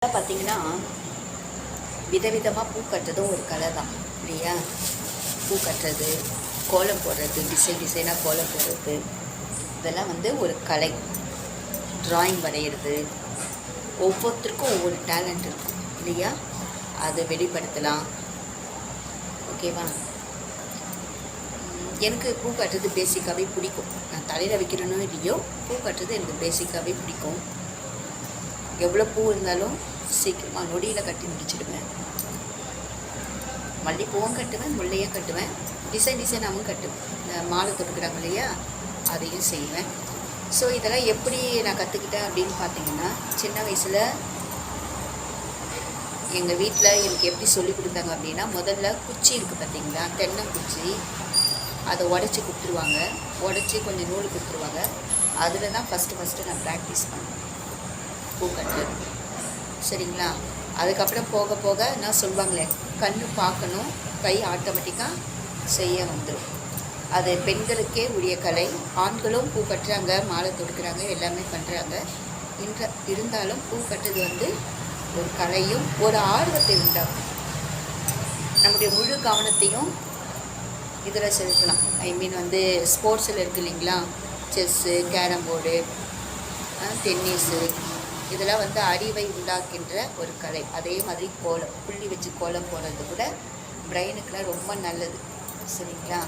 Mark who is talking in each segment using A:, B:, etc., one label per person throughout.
A: பார்த்தீங்கன்னா விதவிதமாக பூ கட்டுறதும் ஒரு கலை தான் இல்லையா? பூ கட்டுறது, கோலம் போடுறது, டிசைனாக கோலம் போடுறது, இதெல்லாம் ஒரு கலை. ட்ராயிங் வரைகிறது, ஒவ்வொருத்தருக்கும் ஒவ்வொரு டேலண்ட் இருக்கும் இல்லையா? அதை வெளிப்படுத்தலாம். ஓகேவா? எனக்கு பூ கட்டுறது பேசிக்காகவே பிடிக்கும். நான் தலையில் வைக்கிறேனோ இல்லையோ, பூ கட்டுறது எனக்கு பேசிக்காகவே பிடிக்கும். எவ்வளோ பூ இருந்தாலும் சீக்கிரமாக நொடியில் கட்டி முடிச்சிடுவேன். மல்லிப்பூவும் கட்டுவேன், முல்லையும் கட்டுவேன், டிசைனாகவும் கட்டுவேன். இந்த மாலை தொடுக்கிறாங்க இல்லையா, அதையும் செய்வேன். ஸோ இதெல்லாம் எப்படி நான் கற்றுக்கிட்டேன் அப்படின்னு பார்த்தீங்கன்னா, சின்ன வயசில் எங்கள் வீட்டில் எனக்கு எப்படி சொல்லி கொடுத்தாங்க அப்படின்னா, முதல்ல குச்சி இருக்குது பார்த்தீங்களா, தென்னங்குச்சி, அதை உடச்சி கொடுத்துருவாங்க. உடச்சி கொஞ்சம் நூல் கொடுத்துருவாங்க. அதில் தான் ஃபஸ்ட்டு நான் ப்ராக்டிஸ் பண்ணேன் பூ கட்டுறது. சரிங்களா? அதுக்கப்புறம் போக போக நான் சொல்லுவாங்களே, கண்ணு பார்க்கணும், கை ஆட்டோமேட்டிக்காக செய்ய வந்துடும். அது பெண்களுக்கே உரிய கலை. ஆண்களும் பூ கட்டுறாங்க, மாலை தொடுக்கிறாங்க, எல்லாமே பண்ணுறாங்க. இருந்தாலும் பூ கட்டுறது ஒரு கலையும் ஒரு ஆர்வத்தை உண்டாகும். நம்முடைய முழு கவனத்தையும் இதில் செலுத்தலாம். ஐ மீன் ஸ்போர்ட்ஸில் இருக்குது இல்லைங்களா, செஸ்ஸு, கேரம் போர்டு, டென்னிஸு, இதெல்லாம் அறிவை உண்டாக்கின்ற ஒரு கலை. அதே மாதிரி கோலம், புள்ளி வச்சு கோலம் போடுறது கூட பிரெயினுக்குலாம் ரொம்ப நல்லது. சரிங்களா?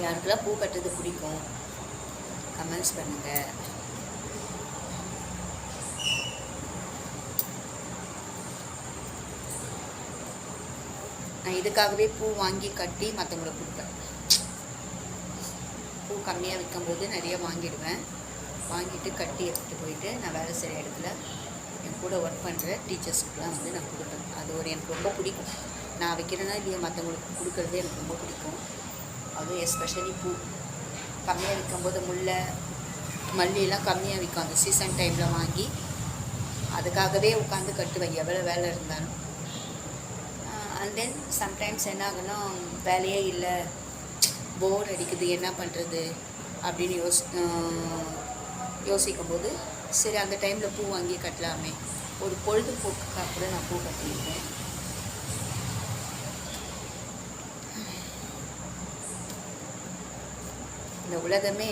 A: யாருக்கெல்லாம் பூ கட்டுறது பிடிக்கும் கமெண்ட்ஸ் பண்ணுங்கள். நான் இதுக்காகவே பூ வாங்கி கட்டி மற்றவங்களுக்கு கொடுப்பேன். பூ கம்மியாக விற்கும்போது நிறைய வாங்கிடுவேன். வாங்கிட்டு கட்டி எடுத்துகிட்டு போயிட்டு நான் வேலை செய்கிற இடத்துல என் கூட ஒர்க் பண்ணுற டீச்சர்ஸுக்கெலாம் நான் கொடுப்பேன். அது எனக்கு ரொம்ப பிடிக்கும். நான் வைக்கிறேன்னா இல்லையா, மற்றவங்களுக்கு கொடுக்குறதே எனக்கு ரொம்ப பிடிக்கும். அதுவும் எஸ்பெஷலி பூ கம்மியாக விற்கும்போது, முல்லை, மல்லியெல்லாம் கம்மியாக விற்கும். அந்த சீசன் டைமில் வாங்கி அதுக்காகவே உட்காந்து கட்டுவேன், எவ்வளோ வேலை இருந்தாலும். அண்ட் தென் சம்டைம்ஸ் என்ன ஆகுனா, வேலையே இல்லை, போர் அடிக்குது, என்ன பண்ணுறது அப்படின்னு யோசிக்கும்போது, சரி அந்த டைமில் பூ வாங்கி கட்டலாமே, ஒரு பொழுதுபோக்குக்காக கூட நான் பூ கட்டியிருக்கேன். இந்த உலகமே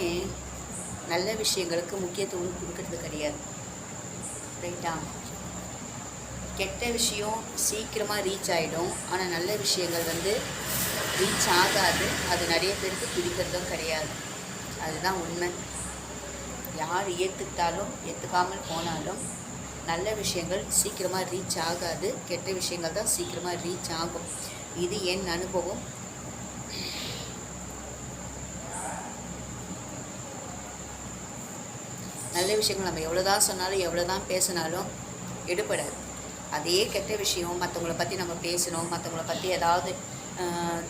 A: நல்ல விஷயங்களுக்கு முக்கியத்துவம் கொடுக்கறது கிடையாது, ரைட்டா? கெட்ட விஷயம் சீக்கிரமாக ரீச் ஆகிடும், ஆனால் நல்ல விஷயங்கள் ரீச் ஆகாது. அது நிறைய பேருக்கு பிடிக்கிறதும் கிடையாது. அதுதான் உண்மை. யார் ஏற்றுக்கிட்டாலும் ஏற்றுக்காமல் போனாலும் நல்ல விஷயங்கள் சீக்கிரமாக ரீச் ஆகாது, கெட்ட விஷயங்கள் தான் சீக்கிரமாக ரீச் ஆகும். இது என் அனுபவம். நல்ல விஷயங்கள் நம்ம எவ்வளோதான் சொன்னாலும் எவ்வளோதான் பேசினாலும் எடுபடாது. அதே கெட்ட விஷயம், மற்றவங்கள பற்றி நம்ம பேசணும், மற்றவங்கள பற்றி ஏதாவது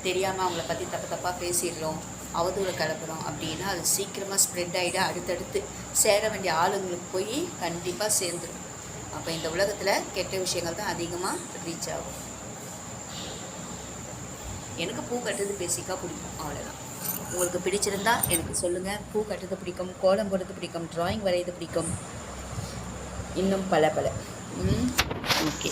A: தெரியாமல் அவங்கள பற்றி தப்பாக பேசிடுறோம், அவதூறு கலப்புறோம் அப்படின்னா அது சீக்கிரமாக ஸ்ப்ரெட் ஆகிட அடுத்தடுத்து சேர வேண்டிய ஆளுங்களுக்கு போய் கண்டிப்பாக சேர்ந்துடும். அப்போ இந்த உலகத்தில் கெட்ட விஷயங்கள் தான் அதிகமாக ரீச் ஆகும். எனக்கு பூ கட்டுறது பேசிக்காக பிடிக்கும், அவ்வளோதான். உங்களுக்கு பிடிச்சிருந்தா எனக்கு சொல்லுங்கள். பூ கட்டுறது பிடிக்கும், கோலம் போடுறது பிடிக்கும், ட்ராயிங் வரைகிறது பிடிக்கும், இன்னும் பல ஓகே.